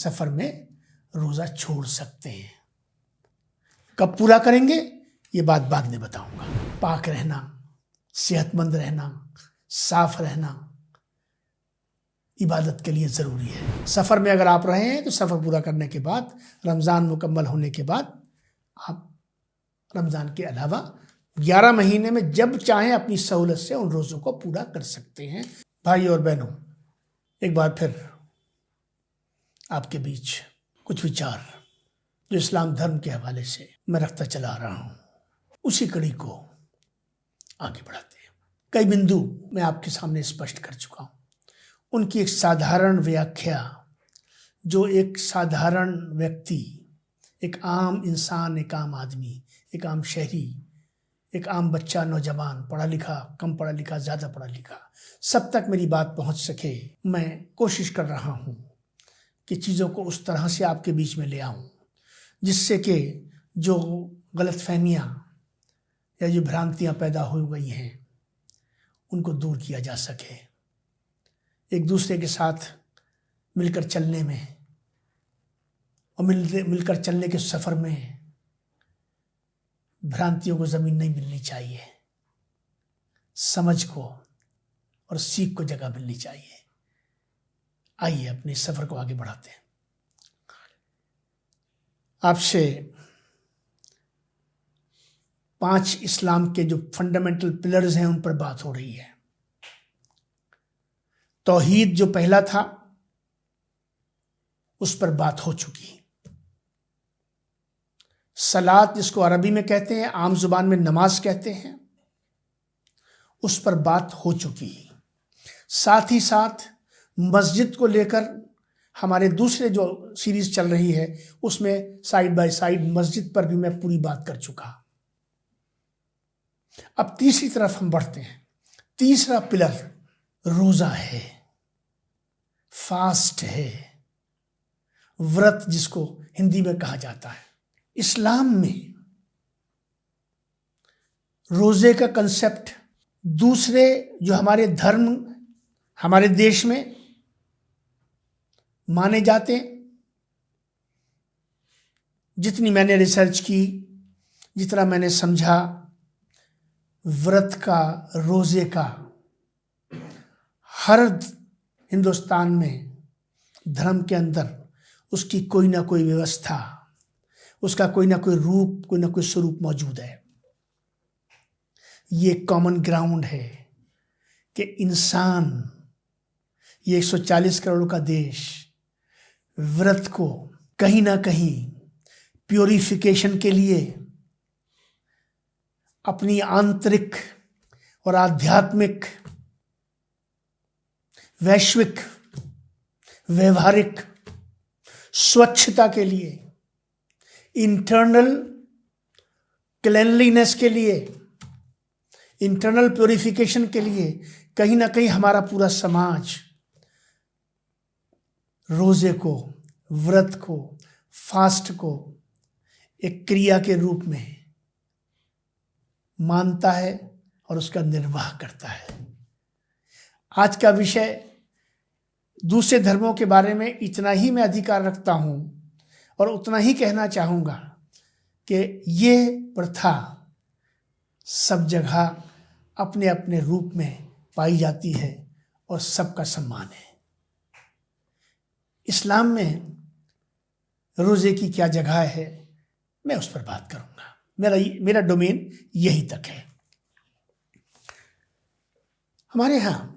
सफ़र में रोज़ा छोड़ सकते हैं। कब पूरा करेंगे ये बात बाद में बताऊंगा। पाक रहना, सेहतमंद रहना, साफ रहना इबादत के लिए ज़रूरी है। सफ़र में अगर आप रहे हैं तो सफ़र पूरा करने के बाद, रमज़ान मुकम्मल होने के बाद, आप रमज़ान के अलावा 11 महीने में जब चाहें अपनी सहूलत से उन रोज़ों को पूरा कर सकते हैं। भाई और बहनों, एक बार फिर आपके बीच कुछ विचार जो इस्लाम धर्म के हवाले से मैं रखता चला रहा हूँ, उसी कड़ी को आगे बढ़ाते हैं। कई बिंदु मैं आपके सामने स्पष्ट कर चुका हूँ। उनकी एक साधारण व्याख्या जो एक साधारण व्यक्ति, एक आम इंसान, एक आम आदमी, एक आम शहरी, एक आम बच्चा, नौजवान, पढ़ा लिखा, कम पढ़ा लिखा, ज़्यादा पढ़ा लिखा, सब तक मेरी बात पहुंच सके, मैं कोशिश कर रहा हूं कि चीज़ों को उस तरह से आपके बीच में ले आऊं जिससे कि जो गलतफहमियां या जो भ्रांतियां पैदा हो गई हैं उनको दूर किया जा सके। एक दूसरे के साथ मिलकर चलने में और मिलकर चलने के सफ़र में भ्रांतियों को ज़मीन नहीं मिलनी चाहिए, समझ को और सीख को जगह मिलनी चाहिए। आइए अपने सफ़र को आगे बढ़ाते हैं। आपसे 5 इस्लाम के जो फंडामेंटल पिलर्स हैं उन पर बात हो रही है। तौहीद जो पहला था उस पर बात हो चुकी। सलात जिसको अरबी में कहते हैं, आम जुबान में नमाज कहते हैं, उस पर बात हो चुकी। साथ ही साथ मस्जिद को लेकर हमारे दूसरे जो सीरीज चल रही है उसमें साइड बाय साइड मस्जिद पर भी मैं पूरी बात कर चुका। अब तीसरी तरफ हम बढ़ते हैं। तीसरा पिलर रोजा है, फास्ट है, व्रत जिसको हिंदी में कहा जाता है। इस्लाम में रोजे का कंसेप्ट दूसरे जो हमारे धर्म, हमारे देश में माने जाते हैं, जितनी मैंने रिसर्च की, जितना मैंने समझा, व्रत का, रोजे का हर हिंदुस्तान में धर्म के अंदर उसकी कोई ना कोई व्यवस्था, उसका कोई ना कोई रूप, कोई ना कोई स्वरूप मौजूद है। ये कॉमन ग्राउंड है कि इंसान, ये 140 करोड़ का देश व्रत को कहीं ना कहीं प्योरिफिकेशन के लिए, अपनी आंतरिक और आध्यात्मिक, वैश्विक, व्यवहारिक स्वच्छता के लिए, इंटरनल क्लेनलीनेस के लिए, इंटरनल प्योरिफिकेशन के लिए कहीं ना कहीं हमारा पूरा समाज रोजे को, व्रत को, फास्ट को एक क्रिया के रूप में मानता है और उसका निर्वाह करता है। आज का विषय दूसरे धर्मों के बारे में इतना ही मैं अधिकार रखता हूं और उतना ही कहना चाहूँगा कि ये प्रथा सब जगह अपने अपने रूप में पाई जाती है और सबका सम्मान है। इस्लाम में रोज़े की क्या जगह है, मैं उस पर बात करूँगा। मेरा डोमेन यही तक है। हमारे यहाँ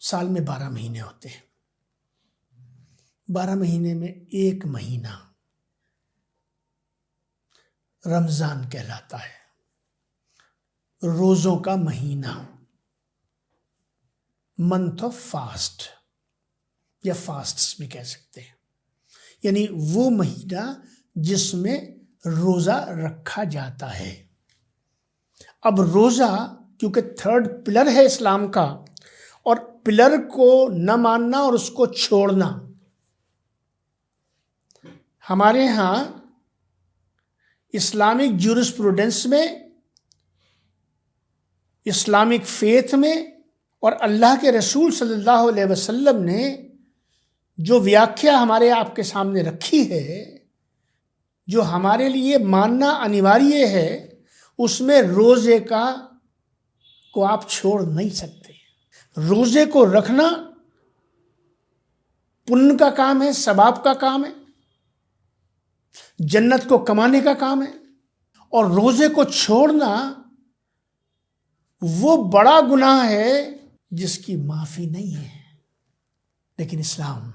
साल में 12 महीने होते हैं। 12 महीने में एक महीना रमज़ान कहलाता है, रोज़ों का महीना, मंथ ऑफ फास्ट या फास्ट्स भी कह सकते हैं। यानी वो महीना जिसमें रोज़ा रखा जाता है। अब रोज़ा क्योंकि थर्ड पिलर है इस्लाम का, और पिलर को न मानना और उसको छोड़ना, हमारे यहाँ इस्लामिक ज्यूरिस्प्रूडेंस में, इस्लामिक फेथ में और अल्लाह के रसूल सल्लल्लाहु अलैहि वसल्लम ने जो व्याख्या हमारे आपके सामने रखी है, जो हमारे लिए मानना अनिवार्य है, उसमें रोजे को आप छोड़ नहीं सकते। रोजे को रखना पुण्य का काम है, सवाब का काम है, जन्नत को कमाने का काम है। और रोजे को छोड़ना वो बड़ा गुनाह है जिसकी माफी नहीं है। लेकिन इस्लाम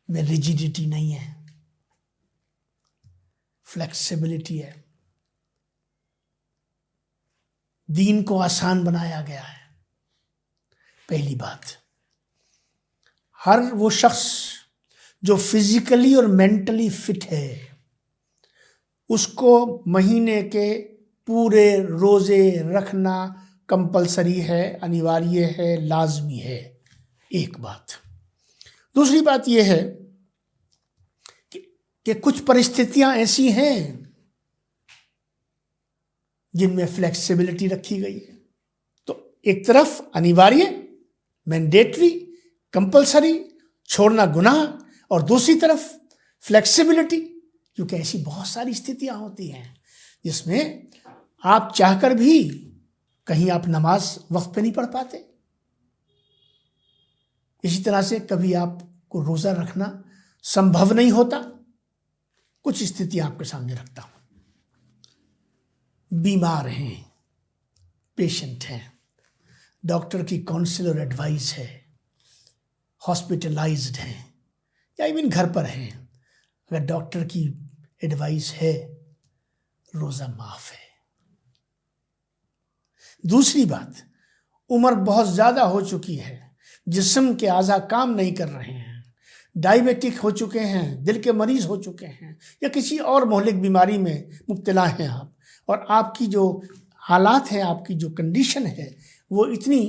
में रिजिडिटी नहीं है, फ्लेक्सिबिलिटी है। दीन को आसान बनाया गया है। पहली बात, हर वो शख्स जो फिजिकली और मेंटली फिट है उसको महीने के पूरे रोजे रखना कंपलसरी है, अनिवार्य है, लाजमी है। एक बात। दूसरी बात यह है कि कुछ परिस्थितियां ऐसी हैं जिनमें फ्लेक्सिबिलिटी रखी गई है। तो एक तरफ अनिवार्य, मैंडेटरी, कंपलसरी, छोड़ना गुनाह, और दूसरी तरफ फ्लेक्सिबिलिटी, क्योंकि ऐसी बहुत सारी स्थितियां होती हैं जिसमें आप चाहकर भी कहीं आप नमाज वक्त पे नहीं पढ़ पाते। इसी तरह से कभी आपको रोजा रखना संभव नहीं होता। कुछ स्थितियां आपके सामने रखता हूं। बीमार हैं, पेशेंट हैं, डॉक्टर की काउंसिल और एडवाइस है, हॉस्पिटलाइज्ड हैं, या इवन घर पर हैं, अगर डॉक्टर की एडवाइस है, रोजा माफ है। दूसरी बात, उम्र बहुत ज्यादा हो चुकी है, जिस्म के आज़ा काम नहीं कर रहे हैं, डायबिटिक हो चुके हैं, दिल के मरीज हो चुके हैं, या किसी और मोहलिक बीमारी में मुब्तला हैं आप, और आपकी जो हालात हैं, आपकी जो कंडीशन है वो इतनी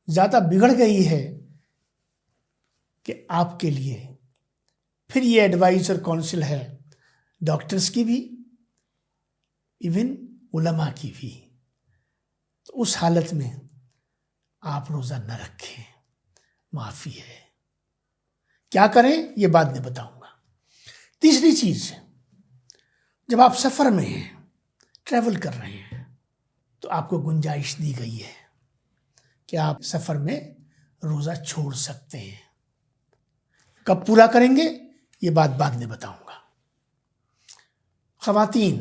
ज़्यादा बिगड़ गई है कि आपके लिए फिर ये एडवाइस और काउंसिल है, डॉक्टर्स की भी, इवन उलमा की भी। तो उस हालत में आप रोज़ा न रखें, माफ़ी है। क्या करें ये बाद में बताऊंगा। तीसरी चीज़, जब आप सफ़र में हैं, ट्रैवल कर रहे हैं, तो आपको गुंजाइश दी गई है कि आप सफ़र में रोज़ा छोड़ सकते हैं। कब पूरा करेंगे ये बात बाद में बताऊंगा। ख़वातीन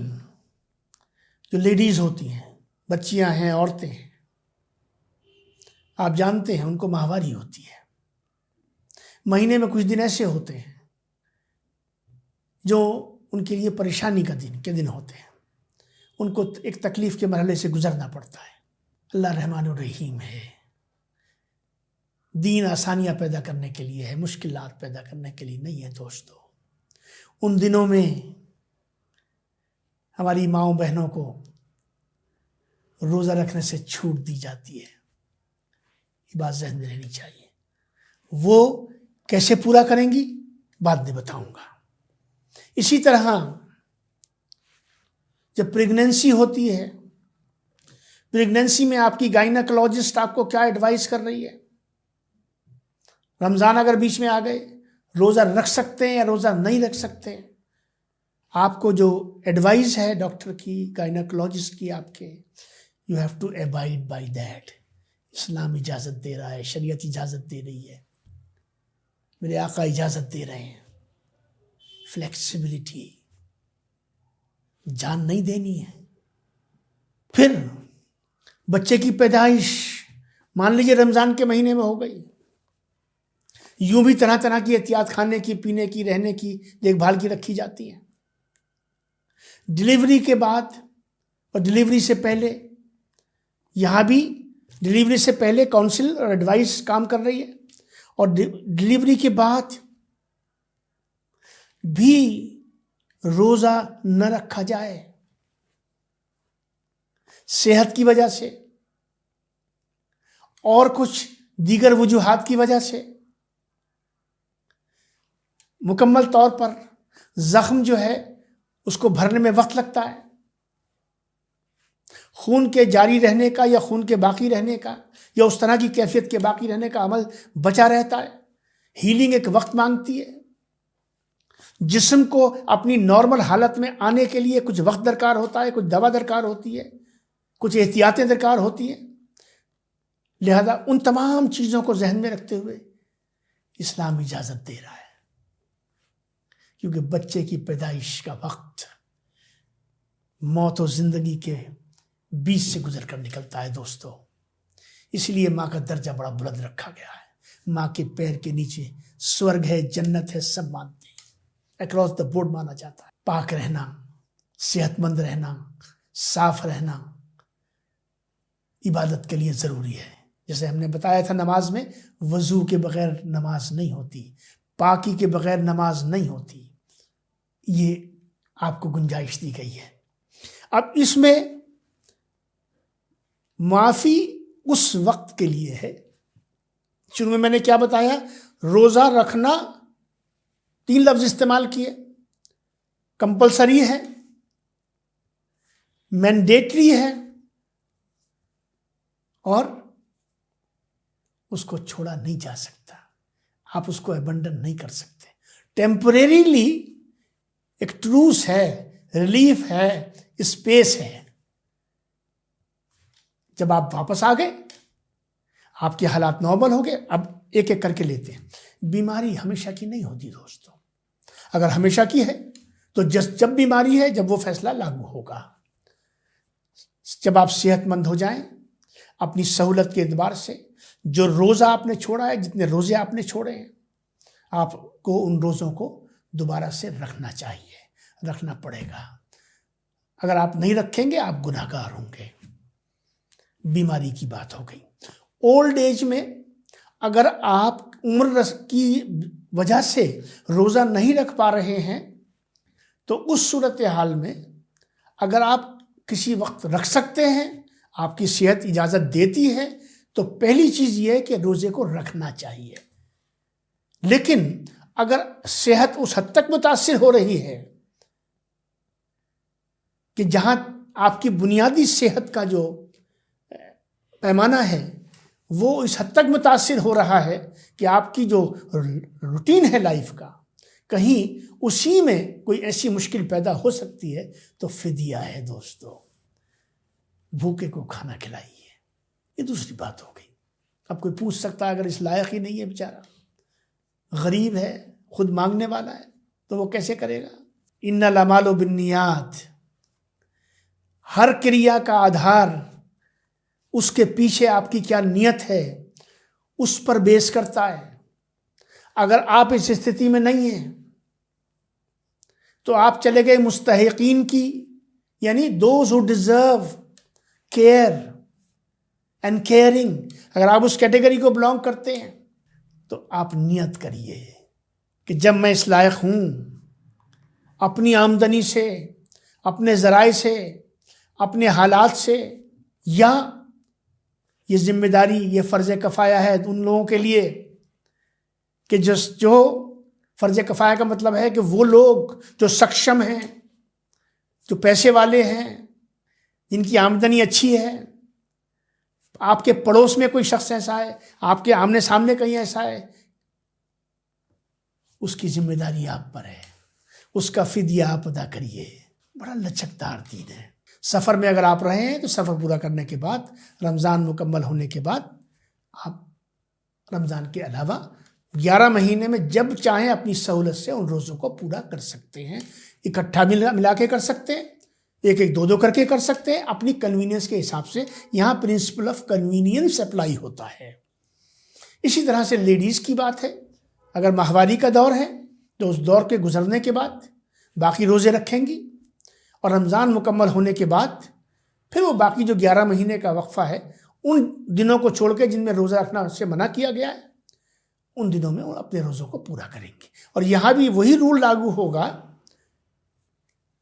जो लेडीज़ होती हैं, बच्चियां हैं, औरतें हैं, आप जानते हैं उनको माहवारी होती है। महीने में कुछ दिन ऐसे होते हैं जो उनके लिए परेशानी के दिन होते हैं। उनको एक तकलीफ़ के मरहले से गुजरना पड़ता है। अल्लाह रहमान और रहीम है। दीन आसानियाँ पैदा करने के लिए है, मुश्किलात पैदा करने के लिए नहीं है। दोस्तों, उन दिनों में हमारी माँओं बहनों को रोज़ा रखने से छूट दी जाती है। ये बात ज़हन में रहनी चाहिए। वो कैसे पूरा करेंगी बाद में बताऊंगा। इसी तरह जब प्रेगनेंसी होती है, प्रेगनेंसी में आपकी गायनेकोलॉजिस्ट आपको क्या एडवाइस कर रही है। रमज़ान अगर बीच में आ गए, रोज़ा रख सकते हैं या रोज़ा नहीं रख सकते। आपको जो एडवाइस है डॉक्टर की, गायनेकोलॉजिस्ट की, आपके, you have to abide by that. Islam इजाज़त दे रहा है, शरीयत इजाज़त दे रही है, मेरे आका इजाज़त दे रहे हैं। फ्लेक्सिबिलिटी, जान नहीं देनी है। फिर बच्चे की पैदाइश मान लीजिए रमज़ान के महीने में हो गई, यूं भी तरह तरह की एहतियात, खाने की, पीने की, रहने की, देखभाल की रखी जाती है। डिलीवरी के बाद और डिलीवरी से पहले, यहाँ भी डिलीवरी से पहले काउंसिल और एडवाइस काम कर रही है, और डिलीवरी के बाद भी रोज़ा न रखा जाए सेहत की वजह से और कुछ दीगर वजूहात की वजह से। मुकम्मल तौर पर जख्म जो है उसको भरने में वक्त लगता है। खून के जारी रहने का या खून के बाकी रहने का या उस तरह की कैफियत के बाकी रहने का अमल बचा रहता है। हीलिंग एक वक्त मांगती है। जिस्म को अपनी नॉर्मल हालत में आने के लिए कुछ वक्त दरकार होता है, कुछ दवा दरकार होती है, कुछ एहतियातें दरकार होती हैं। लिहाजा उन तमाम चीज़ों को जहन में रखते हुए इस्लाम इजाज़त दे रहा है, क्योंकि बच्चे की पैदाइश का वक्त मौत और ज़िंदगी के बीच से गुजर कर निकलता है दोस्तों। इसलिए माँ का दर्जा बड़ा बुलंद रखा गया है। माँ के पैर के नीचे स्वर्ग है, जन्नत है, सब मानते हैं, अक्रॉस द बोर्ड माना जाता है। पाक रहना, सेहतमंद रहना, साफ रहना इबादत के लिए ज़रूरी है। जैसे हमने बताया था, नमाज में वज़ू के बगैर नमाज नहीं होती, पाकी के बगैर नमाज नहीं होती। ये आपको गुंजाइश दी गई है। अब इसमें माफ़ी उस वक्त के लिए है। शुरू में मैंने क्या बताया, रोज़ा रखना 3 लफ्ज़ इस्तेमाल किए। कंपलसरी है, मैंडेटरी है और उसको छोड़ा नहीं जा सकता, आप उसको अबंडन नहीं कर सकते। टेम्परेरीली एक ट्रूस है, रिलीफ है, स्पेस है। जब आप वापस आ गए, आपके हालात नॉर्मल हो गए। अब एक एक करके लेते हैं। बीमारी हमेशा की नहीं होती दोस्तों। अगर हमेशा की है तो जब बीमारी है, जब वो फैसला लागू होगा। जब आप सेहतमंद हो जाएं, अपनी सहूलत के एतबार से, जो रोज़ा आपने छोड़ा है, जितने रोज़े आपने छोड़े हैं, आपको उन रोज़ों को दोबारा से रखना चाहिए, रखना पड़ेगा। अगर आप नहीं रखेंगे, आप गुनाहगार होंगे। बीमारी की बात हो गई। ओल्ड एज में अगर आप उम्र की वजह से रोज़ा नहीं रख पा रहे हैं, तो उस सूरत हाल में अगर आप किसी वक्त रख सकते हैं, आपकी सेहत इजाज़त देती है, तो पहली चीज़ ये है कि रोज़े को रखना चाहिए। लेकिन अगर सेहत उस हद तक मुतासिर हो रही है कि जहाँ आपकी बुनियादी सेहत का जो पैमाना है वो इस हद तक मुतासिर हो रहा है कि आपकी जो रूटीन है लाइफ का, कहीं उसी में कोई ऐसी मुश्किल पैदा हो सकती है, तो फिदिया है दोस्तों। भूखे को खाना खिलाइए। ये दूसरी बात हो गई। अब कोई पूछ सकता है, अगर इस लायक ही नहीं है, बेचारा गरीब है, खुद मांगने वाला है, तो वो कैसे करेगा? इन्नल अमालु बिन्नियात, हर क्रिया का आधार उसके पीछे आपकी क्या नियत है उस पर बेस करता है। अगर आप इस स्थिति में नहीं हैं तो आप चले गए मुस्तहिकीन की, यानी those who deserve care and caring. अगर आप उस कैटेगरी को बिलोंग करते हैं तो आप नियत करिए कि जब मैं इस लायक हूँ, अपनी आमदनी से, अपने ज़राए से, अपने हालात से, या ये जिम्मेदारी, ये फ़र्ज़ कफ़ाया है उन लोगों के लिए कि जो फ़र्ज़ कफ़ाया का मतलब है कि वो लोग जो सक्षम हैं, जो पैसे वाले हैं, जिनकी आमदनी अच्छी है। आपके पड़ोस में कोई शख्स ऐसा है, आपके आमने सामने कहीं ऐसा है, उसकी जिम्मेदारी आप पर है, उसका फिदिया आप अदा करिए। बड़ा लचकदार दीन है। सफ़र में अगर आप रहे हैं तो सफ़र पूरा करने के बाद, रमज़ान मुकम्मल होने के बाद, आप रमज़ान के अलावा 11 महीने में जब चाहें अपनी सहूलत से उन रोज़ों को पूरा कर सकते हैं। इकट्ठा मिला के कर सकते हैं, एक एक दो दो करके कर सकते हैं, अपनी कन्वीनियंस के हिसाब से। यहाँ प्रिंसिपल ऑफ कन्वीनियंस अप्लाई होता है। इसी तरह से लेडीज़ की बात है, अगर माहवारी का दौर है तो उस दौर के गुजरने के बाद बाकी रोज़े रखेंगी, और रमज़ान मुकम्मल होने के बाद फिर वो बाकी जो 11 महीने का वक्फ़ा है, उन दिनों को छोड़ के जिनमें रोज़ा रखना उससे मना किया गया है, उन दिनों में वो अपने रोज़ों को पूरा करेंगे। और यहाँ भी वही रूल लागू होगा,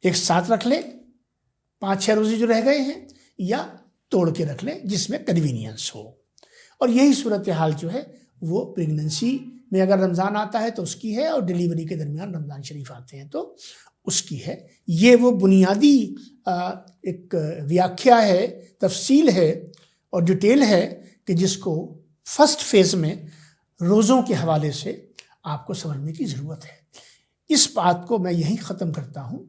एक साथ रख लें 5-6 रोज़े जो रह गए हैं, या तोड़ के रख लें जिसमें कन्वीनियंस हो। और यही सूरत हाल जो है वो प्रेगनेंसी में अगर रमज़ान आता है तो उसकी है, और डिलीवरी के दरमियान रमज़ान शरीफ आते हैं तो उसकी है। ये वो बुनियादी एक व्याख्या है, तफसील है और डिटेल है कि जिसको फर्स्ट फेज़ में रोज़ों के हवाले से आपको समझने की ज़रूरत है। इस बात को मैं यहीं ख़त्म करता हूँ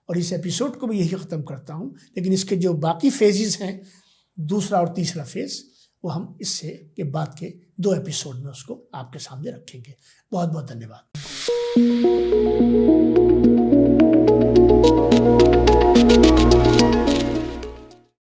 और इस एपिसोड को भी यही ख़त्म करता हूँ, लेकिन इसके जो बाकी फेजेस हैं, दूसरा और तीसरा फेज़, वो हम इससे के बाद के 2 एपिसोड में उसको आपके सामने रखेंगे। बहुत बहुत धन्यवाद।